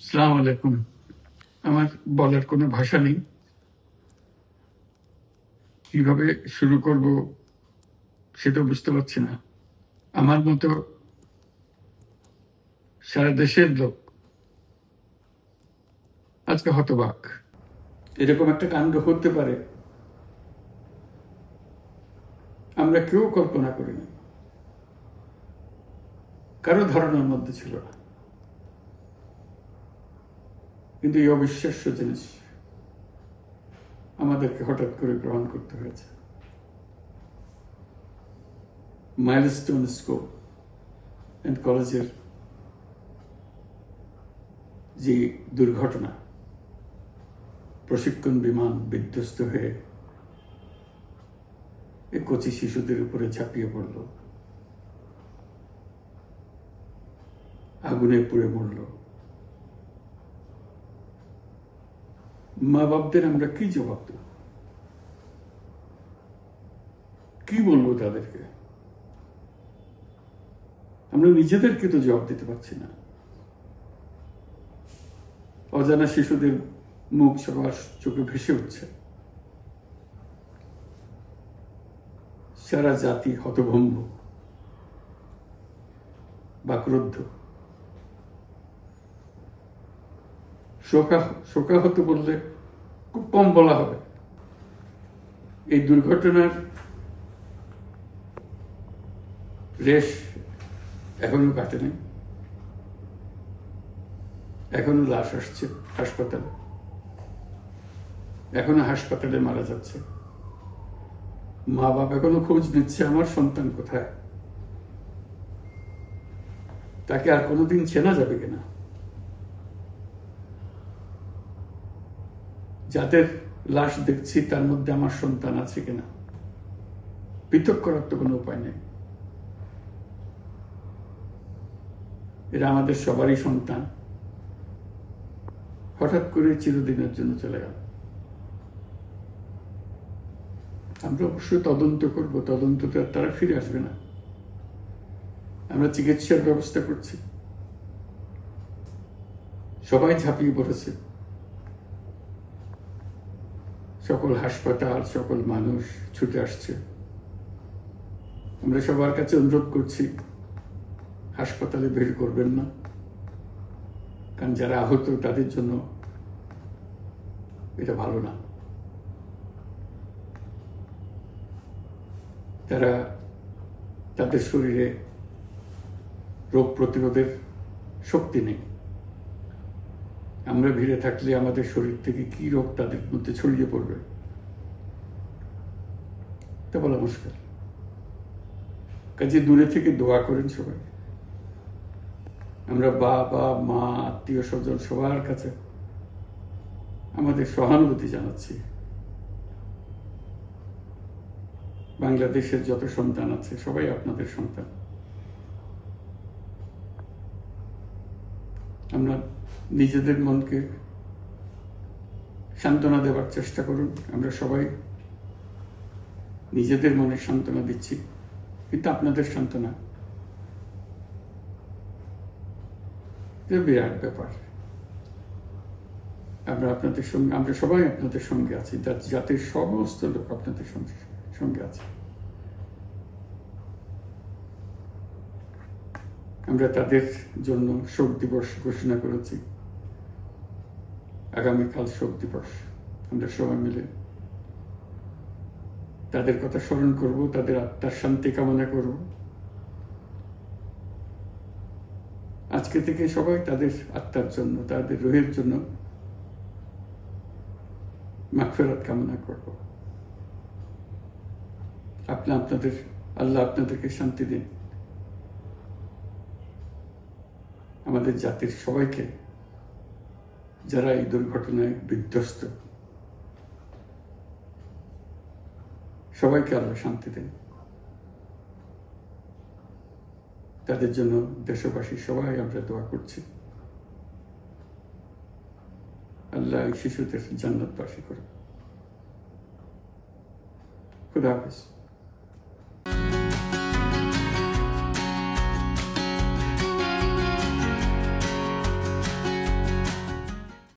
আসসালামু আলাইকুম। আমার বলার কোনো ভাষা নেই। কিভাবে শুরু করব সেটা বুঝতে পারছি না। আমার মতো সারা দেশের লোক আজকে হতবাক। এরকম একটা কাণ্ড হতে পারে আমরা কেউ কল্পনা করিনি, কারো ধারণার মধ্যে ছিল না। কিন্তু এই অবিশ্বাস্য জিনিস আমাদেরকে হঠাৎ করে গ্রহণ করতে হয়েছে। মাইলস্টোন স্কুল অ্যান্ড কলেজের যে দুর্ঘটনা, প্রশিক্ষণ বিমান বিধ্বস্ত হয়ে এই কচি শিশুদের উপরে ঝাঁপিয়ে পড়ল, আগুনে পুড়ে মরল। মা বাপদের আমরা কি জবাব দেব? কি বলবো তাদেরকে? আমরা নিজেদেরকে তো জবাব দিতে পারছি না। অজানা শিশুদের মুখ সবার চোখে ভেসে উঠছে। সারা জাতি হতভম্ব, বাক্রুদ্ধ, শোকাহত বললে খুব কম বলা হবে। এই দুর্ঘটনার রেশ এখনো কাটেনি। এখনো লাশ আসছে হাসপাতালে, এখনো হাসপাতালে মারা যাচ্ছে। মা বাবা এখনো খোঁজ নিচ্ছে আমার সন্তান কোথায়, তাকে আর কোনোদিন চেনা যাবে কিনা। যাদের লাশ দেখছি তার মধ্যে আমার সন্তান আছে কিনা পৃথক করার তো কোনো উপায় নেই। এরা আমাদের সবারই সন্তান, হঠাৎ করে চিরদিনের জন্য চলে গেল। আমরা অবশ্যই তদন্ত করব, তদন্ততে তারা ফিরে আসবে না। আমরা চিকিৎসার ব্যবস্থা করছি, সবাই ঝাঁপিয়ে পড়েছে। সকল হাসপাতাল, সকল মানুষ ছুটে আসছে। আমরা সবার কাছে অনুরোধ করছি, হাসপাতালে ভিড় করবেন না, কারণ যারা আহত তাদের জন্য এটা ভালো না। তারা তাদের শরীরে রোগ প্রতিরোধের শক্তি নেই। আমরা ভিড়ে থাকলে আমাদের শরীর থেকে কি রোগ তাদের মধ্যে ছড়িয়ে পড়বে তা বলা মুশকিল। কাজে দূরে থেকে দোয়া করেন সবাই। আমরা বাবা মা আত্মীয় স্বজন সবার কাছে আমাদের সহানুভূতি জানাচ্ছি। বাংলাদেশের যত সন্তান আছে সবাই আপনাদের সন্তান। আমরা নিজেদের মনকে সান্ত্বনা দেওয়ার চেষ্টা করুন। আমরা সবাই নিজেদের মনে সান্ত্বনা দিচ্ছি, কিন্তু আপনাদের সান্ত্বনা বিরাট ব্যাপার। আমরা সবাই আপনাদের সঙ্গে আছি, জাতির সমস্ত লোক আপনাদের সঙ্গে আছে। আমরা তাদের জন্য শোক দিবস ঘোষণা করেছি। আগামীকাল শোক দিবস। আমরা সবাই মিলে তাদের কথা স্মরণ করব, তাদের আত্মার শান্তি কামনা করব। আজকে থেকে সবাই তাদের আত্মার জন্য, তাদের রুহের জন্য মাগফিরাত কামনা করব। আল্লাহ আপনাদেরকে শান্তি দিন। আমাদের জাতির সবাইকে, যারা এই দুর্ঘটনায় বিধ্বস্ত, সবাইকে আল্লাহ শান্তি দেন। তাদের জন্য দেশবাসী সবাই আমরা দোয়া করছি। আল্লাহ এই শিশুদের জান্নাতবাসী করে। খুদা হাফেজ।